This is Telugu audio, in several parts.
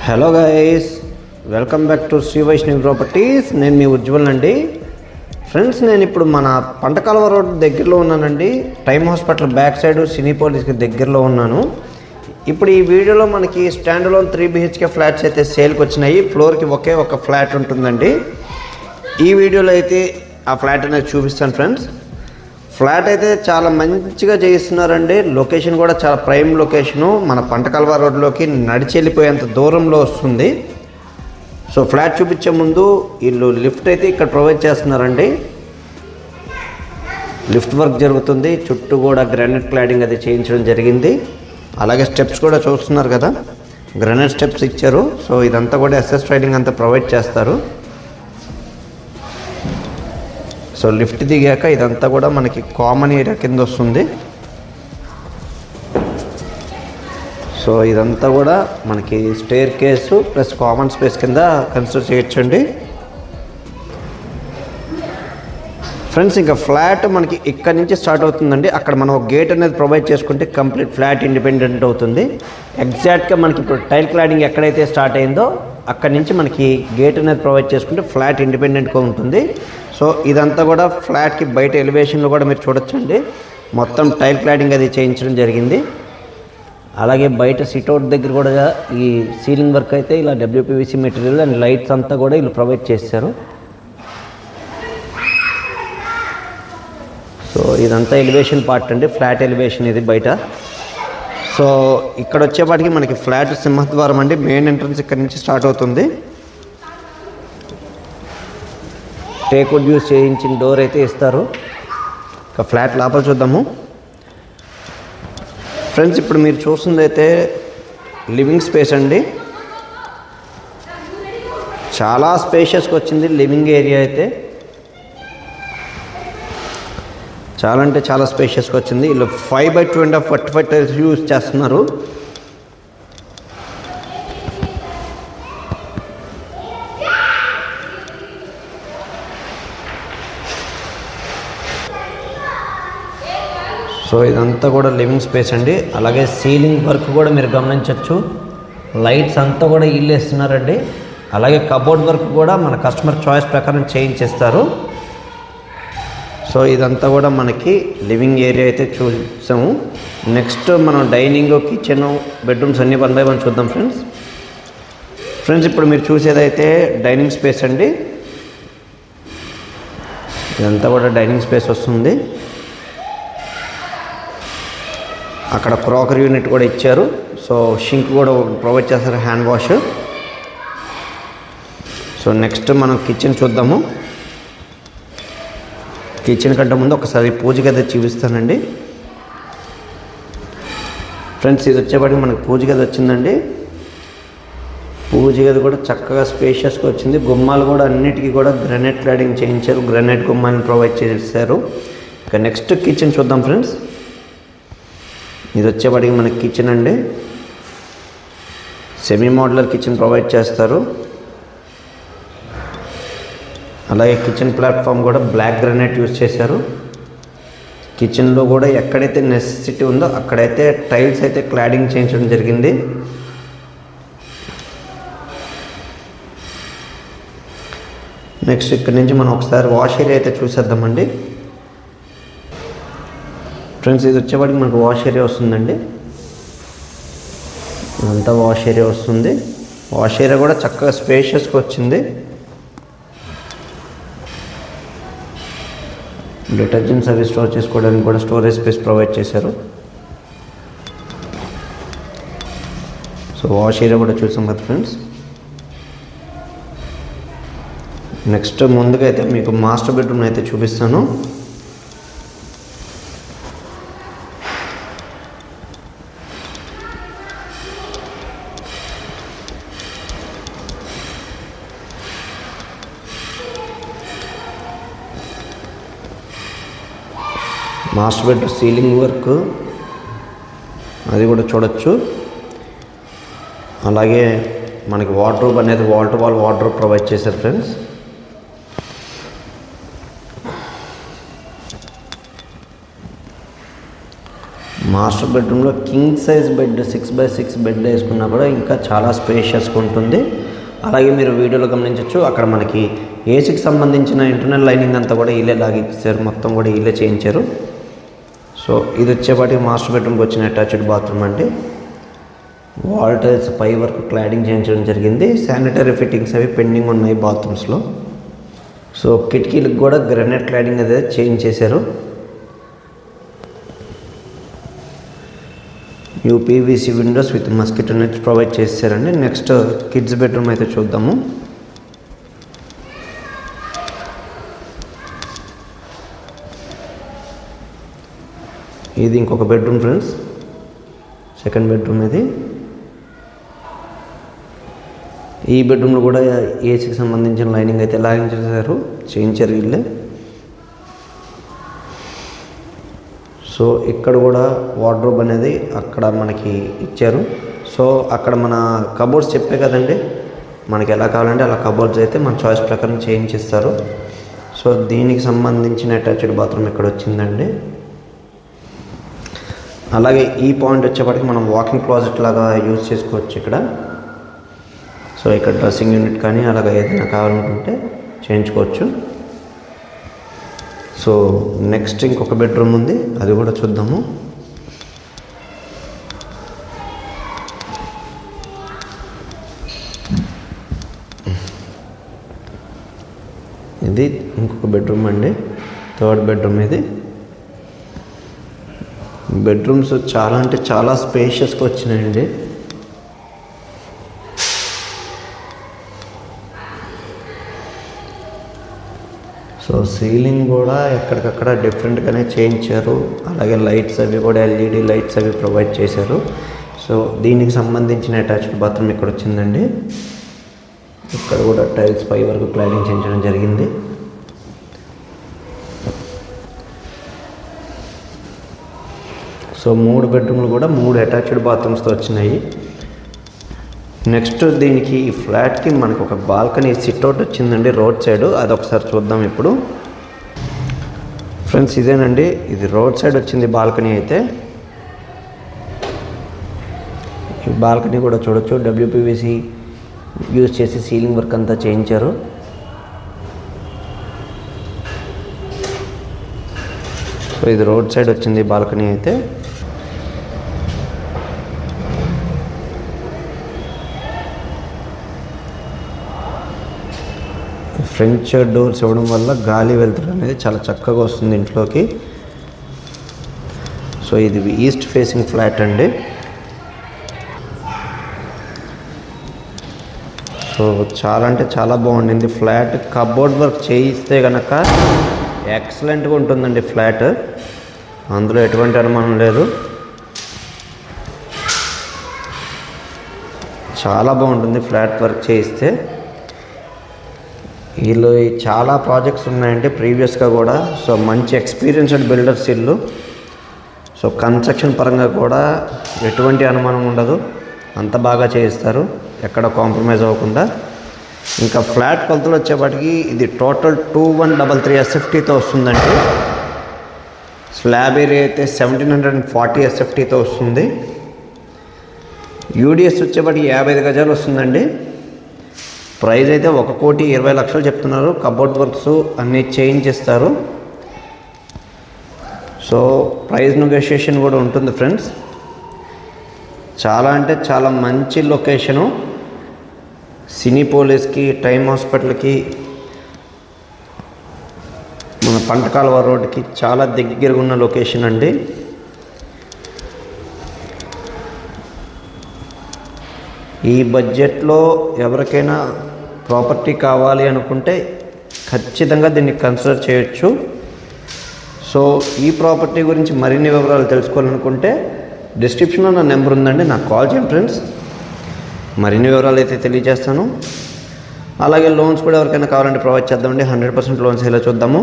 Hello guys, welcome back to Sri Vaishnavi properties. నేను మీ ఉజ్వల్ అండి. ఫ్రెండ్స్, నేను ఇప్పుడు మన పంటకాలువ రోడ్ దగ్గరలో ఉన్నానండి. టైమ్ హాస్పిటల్ బ్యాక్ సైడ్ సినీపోలిస్కి దగ్గరలో ఉన్నాను. ఇప్పుడు ఈ వీడియోలో మనకి స్టాండ్ అలోన్ 3 BHK ఫ్లాట్స్ అయితే సేల్కి వచ్చినాయి. ఫ్లోర్కి ఒకే ఒక ఫ్లాట్ ఉంటుందండి. ఈ వీడియోలో అయితే ఆ ఫ్లాట్ అనేది చూపిస్తాను ఫ్రెండ్స్. ఫ్లాట్ అయితే చాలా మంచిగా చేయిస్తున్నారండి. లొకేషన్ కూడా చాలా ప్రైమ్ లొకేషను. మన పంటకాలువ రోడ్లోకి నడిచి వెళ్ళిపోయేంత దూరంలో వస్తుంది. సో ఫ్లాట్ చూపించే ముందు వీళ్ళు లిఫ్ట్ అయితే ఇక్కడ ప్రొవైడ్ చేస్తున్నారండి. లిఫ్ట్ వర్క్ జరుగుతుంది. చుట్టూ కూడా గ్రానైట్ క్లాడింగ్ అది చేయించడం జరిగింది. అలాగే స్టెప్స్ కూడా చూస్తున్నారు కదా, గ్రానైట్ స్టెప్స్ ఇచ్చారు. సో ఇదంతా కూడా ఎస్ఎస్ ట్రైడింగ్ అంతా ప్రొవైడ్ చేస్తారు. సో లిఫ్ట్ దిగాక ఇదంతా కూడా మనకి కామన్ ఏరియా కింద వస్తుంది. సో ఇదంతా కూడా మనకి staircase plus common space కింద కన్సిడర్ చేయొచ్చండి. ఫ్రెండ్స్, ఇంకా ఫ్లాట్ మనకి ఇక్కడ నుంచి స్టార్ట్ అవుతుందండి. అక్కడ మనం ఒక గేట్ అనేది ప్రొవైడ్ చేసుకుంటే కంప్లీట్ ఫ్లాట్ ఇండిపెండెంట్ అవుతుంది. ఎగ్జాక్ట్గా మనకి ఇప్పుడు టైల్ క్లాడింగ్ ఎక్కడైతే స్టార్ట్ అయిందో అక్కడి నుంచి మనకి గేట్ అనేది ప్రొవైడ్ చేసుకుంటే ఫ్లాట్ ఇండిపెండెంట్గా ఉంటుంది. సో ఇదంతా కూడా ఫ్లాట్కి బయట ఎలివేషన్లో కూడా మీరు చూడొచ్చండి. మొత్తం టైల్ క్లాడింగ్ అది చేయించడం జరిగింది. అలాగే బయట సిట్అవుట్ దగ్గర కూడా ఈ సీలింగ్ వర్క్ అయితే ఇలా WPVC మెటీరియల్ అండ్ లైట్స్ అంతా కూడా వీళ్ళు ప్రొవైడ్ చేశారు. సో ఇదంతా ఎలివేషన్ పార్ట్ అండి, ఫ్లాట్ ఎలివేషన్ ఇది బయట. సో ఇక్కడ వచ్చేపాటికి మనకి ఫ్లాట్ సింహద్వారం అండి. మెయిన్ ఎంట్రన్స్ ఇక్కడ నుంచి స్టార్ట్ అవుతుంది. టేక్వుడ్ యూస్ చేయించిన డోర్ అయితే ఇస్తారు. ఇక ఫ్లాట్ లోపల చూద్దాము. ఫ్రెండ్స్, ఇప్పుడు మీరు చూస్తుంది అయితే లివింగ్ స్పేస్ అండి. చాలా స్పేషియస్గా వచ్చింది లివింగ్ ఏరియా అయితే. చాలా అంటే చాలా స్పేషియస్గా వచ్చింది. వీళ్ళు 5/2.5 45 టైల్స్ యూజ్ చేస్తున్నారు. సో ఇదంతా కూడా లివింగ్ స్పేస్ అండి. అలాగే సీలింగ్ వర్క్ కూడా మీరు గమనించవచ్చు. లైట్స్ అంతా కూడా వీళ్ళు వేస్తున్నారండి. అలాగే కబోర్డ్ వర్క్ కూడా మన కస్టమర్ చాయిస్ ప్రకారం చేయించేస్తారు. సో ఇదంతా కూడా మనకి లివింగ్ ఏరియా అయితే చూసాము. నెక్స్ట్ మనం డైనింగ్, కిచెన్, బెడ్రూమ్స్ అన్నీ 1 by 1 చూద్దాం ఫ్రెండ్స్. ఇప్పుడు మీరు చూసేదైతే డైనింగ్ స్పేస్ అండి. ఇదంతా కూడా డైనింగ్ స్పేస్ వస్తుంది. అక్కడ క్రాకరీ యూనిట్ కూడా ఇచ్చారు. సో షింక్ కూడా ప్రొవైడ్ చేస్తారు, హ్యాండ్ వాష్. సో నెక్స్ట్ మనం కిచెన్ చూద్దాము. కిచెన్ కంటే ముందు ఒకసారి పూజ గది చూపిస్తానండి. ఫ్రెండ్స్, ఇది వచ్చేపాటికి మనకు పూజ గది వచ్చిందండి. పూజ గది కూడా చక్కగా స్పేషియస్గా వచ్చింది. గుమ్మాలు కూడా అన్నిటికీ కూడా గ్రానైట్ క్లాడింగ్ చేయించారు. గ్రానైట్ గుమ్మాన్ని ప్రొవైడ్ చేశారు. ఇక నెక్స్ట్ కిచెన్ చూద్దాం ఫ్రెండ్స్. ఇది వచ్చేపాటికి మనకి కిచెన్ అండి. సెమీ మోడ్యులర్ కిచెన్ ప్రొవైడ్ చేస్తారు. అలాగే కిచెన్ ప్లాట్ఫామ్ కూడా బ్లాక్ గ్రానైట్ యూజ్ చేశారు. కిచెన్లో కూడా ఎక్కడైతే నెసెసిటీ ఉందో అక్కడైతే టైల్స్ అయితే క్లాడింగ్ చేయించడం జరిగింది. నెక్స్ట్ ఇక్కడ నుంచి మనం ఒకసారి వాష్ ఏరియా అయితే చూసేద్దామండి. ఫ్రెండ్స్, ఇది వచ్చేవాడికి మనకు వాష్ ఏరియా వస్తుందండి. ఇదంతా వాష్ ఏరియా వస్తుంది. వాష్ ఏరియా కూడా చక్కగా స్పేషియస్గా వచ్చింది. డిటర్జెంట్స్ అవి స్టోర్ చేసుకోవడానికి కూడా స్టోరేజ్ స్పేస్ ప్రొవైడ్ చేశారు. సో వాష్ ఏరియా కూడా చూసాం కదా ఫ్రెండ్స్. నెక్స్ట్ ముందుగా అయితే మీకు మాస్టర్ బెడ్రూమ్ అయితే చూపిస్తాను. మాస్టర్ బెడ్రూమ్ సీలింగ్ వర్క్ అది కూడా చూడొచ్చు. అలాగే మనకి వార్డ్రోబ్ అనేది wall to wall wardrobe provide చేశారు ఫ్రెండ్స్. మాస్టర్ బెడ్రూమ్లో king size bed 6x6 bed వేసుకున్నా కూడా ఇంకా చాలా స్పేషియస్గా ఉంటుంది. అలాగే మీరు వీడియోలో గమనించవచ్చు, అక్కడ మనకి ఏసీకి సంబంధించిన ఇంటర్నల్ లైనింగ్ అంతా కూడా వీళ్ళే లాగిచ్చారు, మొత్తం కూడా వీళ్ళే చేయించారు. సో ఇది వచ్చేపాటికి మాస్టర్ బెడ్రూమ్కి వచ్చిన అటాచ్డ్ బాత్రూమ్ అండి. వాల్ టైల్స్ పై వరకు క్లాడింగ్ చేయించడం జరిగింది. శానిటరీ ఫిట్టింగ్స్ అవి పెండింగ్ ఉన్నాయి బాత్రూమ్స్లో. సో కిటికీలకు కూడా గ్రానైట్ క్లాడింగ్ అదే చేంజ్ చేశారు. UPVC Windows with mosquito nets provide చేశారండి. నెక్స్ట్ కిడ్స్ బెడ్రూమ్ అయితే చూద్దాము. ఇది ఇంకొక బెడ్రూమ్ ఫ్రెండ్స్, సెకండ్ బెడ్రూమ్ ఇది. ఈ బెడ్రూమ్లో కూడా ఏసీకి సంబంధించిన లైనింగ్ అయితే లాగించేశారు, చేయించారు వీళ్ళే. సో ఇక్కడ కూడా వార్డ్రోబ్ అనేది అక్కడ మనకి ఇచ్చారు. సో అక్కడ మన కబోర్డ్స్ చెప్పే కదండి, మనకి ఎలా కావాలంటే అలా కబోర్డ్స్ అయితే మన చాయిస్ ప్రకారం చేయించిస్తారు. సో దీనికి సంబంధించిన అటాచ్డ్ బాత్రూమ్ ఇక్కడ వచ్చిందండి. అలాగే ఈ పాయింట్ వచ్చేప్పటికి మనం వాకింగ్ క్లాజెట్ లాగా యూజ్ చేసుకోవచ్చు ఇక్కడ. సో ఇక్కడ డ్రెస్సింగ్ యూనిట్ కానీ అలాగే ఏదైనా కావాలనుకుంటే చేయించుకోవచ్చు. సో నెక్స్ట్ ఇంకొక బెడ్రూమ్ ఉంది, అది కూడా చూద్దాము. ఇది ఇంకొక బెడ్రూమ్ అండి, థర్డ్ బెడ్రూమ్ ఇది. బెడ్రూమ్స్ చాలా అంటే చాలా స్పేషియస్గా వచ్చినాయండి. సో సీలింగ్ కూడా ఎక్కడికక్కడ డిఫరెంట్గానే చేయించారు. అలాగే లైట్స్ అవి కూడా ఎల్ఈడి లైట్స్ అవి ప్రొవైడ్ చేశారు. సో దీనికి సంబంధించిన అటాచ్డ్ బాత్రూమ్ ఇక్కడ వచ్చిందండి. ఇక్కడ కూడా టైల్స్ పై వరకు క్లాడింగ్ చేయించడం జరిగింది. సో 3 బెడ్రూమ్లు కూడా 3 అటాచ్డ్ బాత్రూమ్స్తో వచ్చినాయి. నెక్స్ట్ దీనికి ఈ ఫ్లాట్కి మనకు ఒక బాల్కనీ సిట్అవుట్ వచ్చిందండి రోడ్ సైడ్, అది ఒకసారి చూద్దాం ఇప్పుడు. ఫ్రెండ్స్ ఇదేనండి, ఇది రోడ్ సైడ్ వచ్చింది బాల్కనీ అయితే. ఈ బాల్కనీ కూడా చూడొచ్చు, డబ్ల్యూపీవీసీ యూజ్ చేసి సీలింగ్ వర్క్ అంతా చేయించారు. సో ఇది రోడ్ సైడ్ వచ్చింది బాల్కనీ అయితే. ఫ్రెంచ్ డోర్స్ ఇవ్వడం వల్ల గాలి వెలుతురు అనేది చాలా చక్కగా వస్తుంది ఇంట్లోకి. సో ఇది ఈస్ట్ ఫేసింగ్ ఫ్లాట్ అండి. సో చాలా అంటే చాలా బాగుండింది ఫ్లాట్. కబోర్డ్ వర్క్ చేయిస్తే కనుక ఎక్సలెంట్గా ఉంటుందండి ఫ్లాట్, అందులో ఎటువంటి అనుమానం లేదు. చాలా బాగుంటుంది ఫ్లాట్ వర్క్ చేయిస్తే. వీళ్ళు చాలా ప్రాజెక్ట్స్ ఉన్నాయండి ప్రీవియస్గా కూడా. సో మంచి ఎక్స్పీరియన్స్డ్ బిల్డర్స్ ఇల్లు. సో కన్స్ట్రక్షన్ పరంగా కూడా ఎటువంటి అనుమానం ఉండదు, అంత బాగా చేయిస్తారు, ఎక్కడ కాంప్రమైజ్ అవ్వకుండా. ఇంకా ఫ్లాట్ కొలతలు వచ్చేప్పటికి ఇది టోటల్ 2133 SFTతో వస్తుందండి. స్లాబ్ ఏరియా అయితే 1740 SFTతో వస్తుంది. యూడిఎస్ వచ్చేప్పటికి 55 గజాలు వస్తుందండి. ప్రైస్ అయితే 1,20,00,000 చెప్తున్నారు. కబోర్డ్ వర్క్స్ అన్నీ చేయించిస్తారు. సో ప్రైస్ నెగోషియేషన్ కూడా ఉంటుంది ఫ్రెండ్స్. చాలా అంటే చాలా మంచి లొకేషను. సినీపోలిస్కి, టైమ్ హాస్పిటల్కి, మన పంటకాలువ రోడ్కి చాలా దగ్గరగా ఉన్న లొకేషన్ అండి. ఈ బడ్జెట్లో ఎవరికైనా ప్రాపర్టీ కావాలి అనుకుంటే ఖచ్చితంగా దీన్ని కన్సిడర్ చేయొచ్చు. సో ఈ ప్రాపర్టీ గురించి మరిన్ని వివరాలు తెలుసుకోవాలనుకుంటే డిస్క్రిప్షన్లో నా నెంబర్ ఉందండి, నాకు కాల్ చేయండి ఫ్రెండ్స్. మరిన్ని వివరాలు అయితే తెలియజేస్తాను. అలాగే లోన్స్ కూడా ఎవరికైనా కావాలంటే ప్రొవైడ్ చేద్దామండి. 100% లోన్స్ ఎలా చూద్దాము.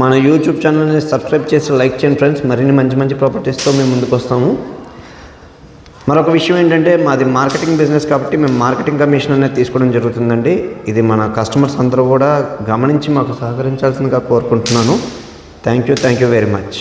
మన యూట్యూబ్ ఛానల్ని సబ్స్క్రైబ్ చేసి లైక్ చేయండి ఫ్రెండ్స్. మరిన్ని మంచి మంచి ప్రాపర్టీస్తో మేము ముందుకు వస్తాము. మరొక విషయం ఏంటంటే మాది మార్కెటింగ్ బిజినెస్ కాబట్టి మేము మార్కెటింగ్ కమిషన్ అనేది తీసుకోవడం జరుగుతుందండి. ఇది మన కస్టమర్స్ అందరూ కూడా గమనించి మాకు సహకరించాల్సిందిగా కోరుకుంటున్నాను. Thank you very much.